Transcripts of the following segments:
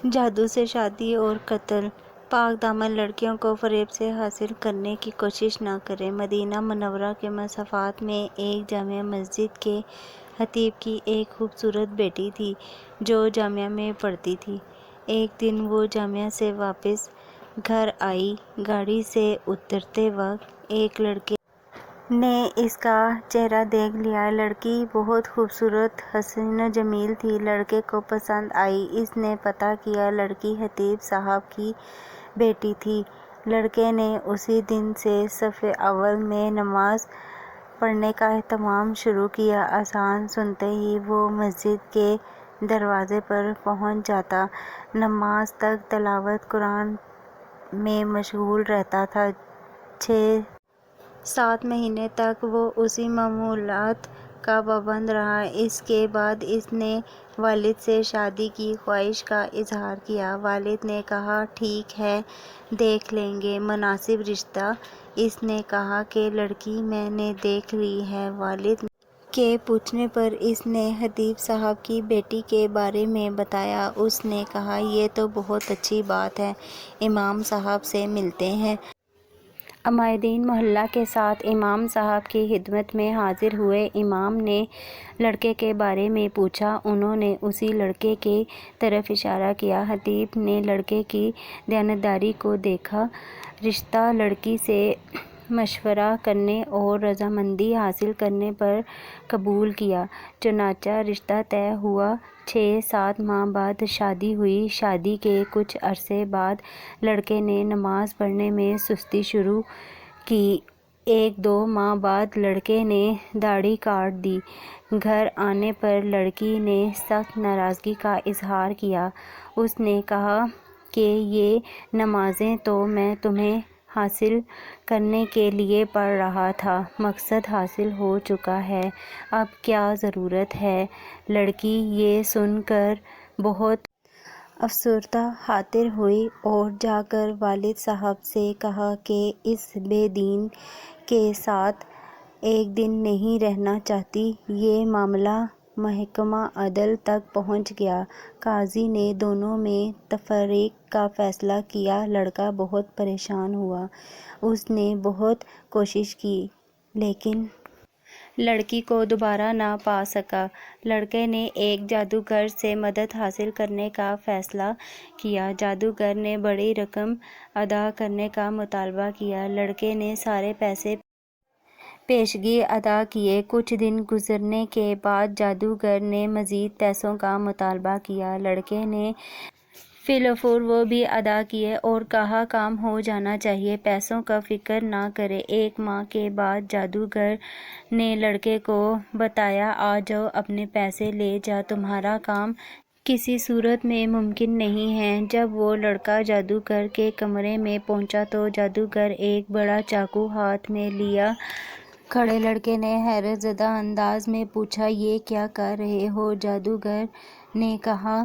جادو سے شادی اور قتل۔ پاک دامن لڑکیوں کو فریب سے حاصل کرنے کی کوشش نہ کریں۔ مدینہ منورہ کے مسافات میں ایک جامع مسجد کے خطیب کی ایک خوبصورت بیٹی تھی جو جامعہ میں پڑھتی تھی۔ ایک دن وہ جامعہ سے واپس گھر آئی۔ گاڑی سے اترتے وقت ایک لڑکے نے اس کا چہرہ دیکھ لیا۔ لڑکی بہت خوبصورت، حسین و جمیل تھی۔ لڑکے کو پسند آئی۔ اس نے پتہ کیا، لڑکی خطیب صاحب کی بیٹی تھی۔ لڑکے نے اسی دن سے صف اول میں نماز پڑھنے کا اہتمام شروع کیا۔ اذان سنتے ہی وہ مسجد کے دروازے پر پہنچ جاتا۔ نماز تک تلاوت قرآن میں مشغول رہتا تھا۔ 6-7 مہینے تک وہ اسی معمولات کا پابند رہا۔ اس کے بعد اس نے والد سے شادی کی خواہش کا اظہار کیا۔ والد نے کہا، ٹھیک ہے، دیکھ لیں گے مناسب رشتہ۔ اس نے کہا کہ لڑکی میں نے دیکھ لی ہے۔ والد کے پوچھنے پر اس نے خطیب صاحب کی بیٹی کے بارے میں بتایا۔ اس نے کہا، یہ تو بہت اچھی بات ہے، امام صاحب سے ملتے ہیں۔ عمائدین محلہ کے ساتھ امام صاحب کی خدمت میں حاضر ہوئے۔ امام نے لڑکے کے بارے میں پوچھا۔ انہوں نے اسی لڑکے کی طرف اشارہ کیا۔ خطیب نے لڑکے کی دیانتداری کو دیکھا، رشتہ لڑکی سے مشورہ کرنے اور رضامندی حاصل کرنے پر قبول کیا۔ چنانچہ رشتہ طے ہوا۔ 6-7 ماہ بعد شادی ہوئی۔ شادی کے کچھ عرصے بعد لڑکے نے نماز پڑھنے میں سستی شروع کی۔ 1-2 ماہ بعد لڑکے نے داڑھی کاٹ دی۔ گھر آنے پر لڑکی نے سخت ناراضگی کا اظہار کیا۔ اس نے کہا کہ یہ نمازیں تو میں تمہیں حاصل کرنے کے لیے پڑھ رہا تھا، مقصد حاصل ہو چکا ہے، اب کیا ضرورت ہے؟ لڑکی یہ سن کر بہت افسردہ خاطر ہوئی اور جا کر والد صاحب سے کہا کہ اس بے دین کے ساتھ ایک دن نہیں رہنا چاہتی۔ یہ معاملہ محکمہ عدل تک پہنچ گیا۔ قاضی نے دونوں میں تفریق کا فیصلہ کیا۔ لڑکا بہت پریشان ہوا۔ اس نے بہت کوشش کی لیکن لڑکی کو دوبارہ نہ پا سکا۔ لڑکے نے ایک جادوگر سے مدد حاصل کرنے کا فیصلہ کیا۔ جادوگر نے بڑی رقم ادا کرنے کا مطالبہ کیا۔ لڑکے نے سارے پیسے پیشگی ادا کیے۔ کچھ دن گزرنے کے بعد جادوگر نے مزید پیسوں کا مطالبہ کیا۔ لڑکے نے فی الفور وہ بھی ادا کیے اور کہا، کام ہو جانا چاہیے، پیسوں کا فکر نہ کریں۔ 1 ماہ کے بعد جادوگر نے لڑکے کو بتایا، آ جاؤ، اپنے پیسے لے جا، تمہارا کام کسی صورت میں ممکن نہیں ہے۔ جب وہ لڑکا جادوگر کے کمرے میں پہنچا تو جادوگر ایک بڑا چاقو ہاتھ میں لیے کھڑے۔ لڑکے نے حیرت زدہ انداز میں پوچھا، یہ کیا کر رہے ہو؟ جادوگر نے کہا،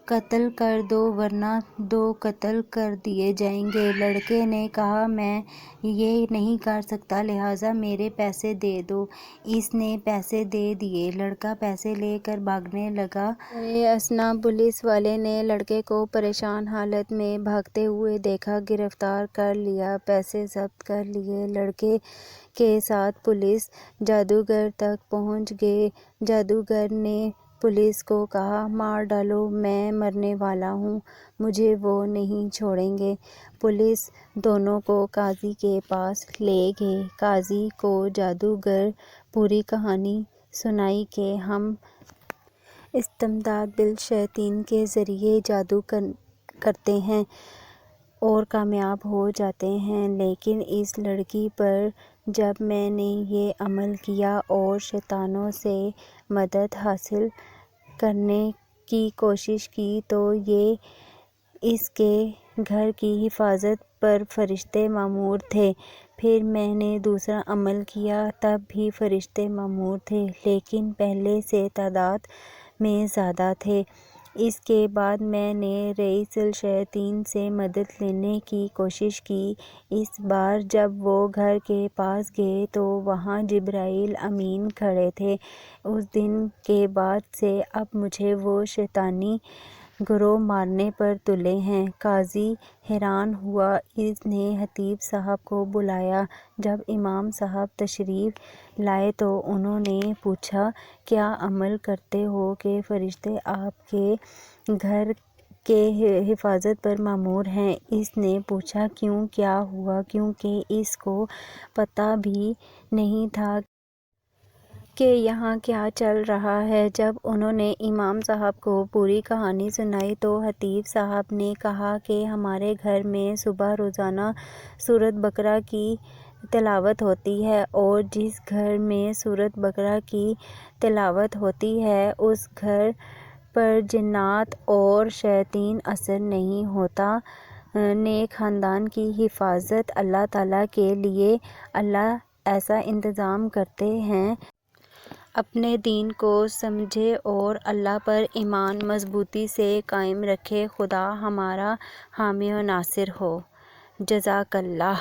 قتل کر دو ورنہ 2 قتل کر دیے جائیں گے۔ لڑکے نے کہا، میں یہ نہیں کر سکتا، لہٰذا میرے پیسے دے دو۔ اس نے پیسے دے دیے۔ لڑکا پیسے لے کر بھاگنے لگا۔ درِ اثنا پولیس والے نے لڑکے کو پریشان حالت میں بھاگتے ہوئے دیکھا، گرفتار کر لیا، پیسے ضبط کر لیے۔ لڑکے کے ساتھ پولیس جادوگر تک پہنچ گئی۔ جادوگر نے پولیس کو کہا، مار ڈالو، میں مرنے والا ہوں، مجھے وہ نہیں چھوڑیں گے۔ پولیس دونوں کو قاضی کے پاس لے گئی۔ قاضی کو جادوگر پوری کہانی سنائی کہ ہم استمداد بالشیاطین کے ذریعے جادو کرتے ہیں اور کامیاب ہو جاتے ہیں، لیکن اس لڑکی پر جب میں نے یہ عمل کیا اور شیطانوں سے مدد حاصل کرنے کی کوشش کی تو یہ اس کے گھر کی حفاظت پر فرشتے مامور تھے۔ پھر میں نے دوسرا عمل کیا، تب بھی فرشتے مامور تھے، لیکن پہلے سے تعداد میں زیادہ تھے۔ اس کے بعد میں نے رئیس الشیاطین سے مدد لینے کی کوشش کی۔ اس بار جب وہ گھر کے پاس گئے تو وہاں جبرائیل امین کھڑے تھے۔ اس دن کے بعد سے اب مجھے وہ شیطانی گروہ مارنے پر تلے ہیں۔ قاضی حیران ہوا۔ اس نے خطیب صاحب کو بلایا۔ جب امام صاحب تشریف لائے تو انہوں نے پوچھا، کیا عمل کرتے ہو کہ فرشتے آپ کے گھر کے حفاظت پر مامور ہیں؟ اس نے پوچھا، کیوں، کیا ہوا؟ کیونکہ اس کو پتہ بھی نہیں تھا کہ یہاں کیا چل رہا ہے۔ جب انہوں نے امام صاحب کو پوری کہانی سنائی تو خطیب صاحب نے کہا کہ ہمارے گھر میں صبح روزانہ سورۃ بقرہ کی تلاوت ہوتی ہے، اور جس گھر میں سورۃ بقرہ کی تلاوت ہوتی ہے اس گھر پر جنات اور شیاطین اثر نہیں ہوتا۔ نیک خاندان کی حفاظت اللہ تعالیٰ کے لیے اللہ ایسا انتظام کرتے ہیں۔ اپنے دین کو سمجھے اور اللہ پر ایمان مضبوطی سے قائم رکھے۔ خدا ہمارا حامی و ناصر ہو۔ جزاک اللہ۔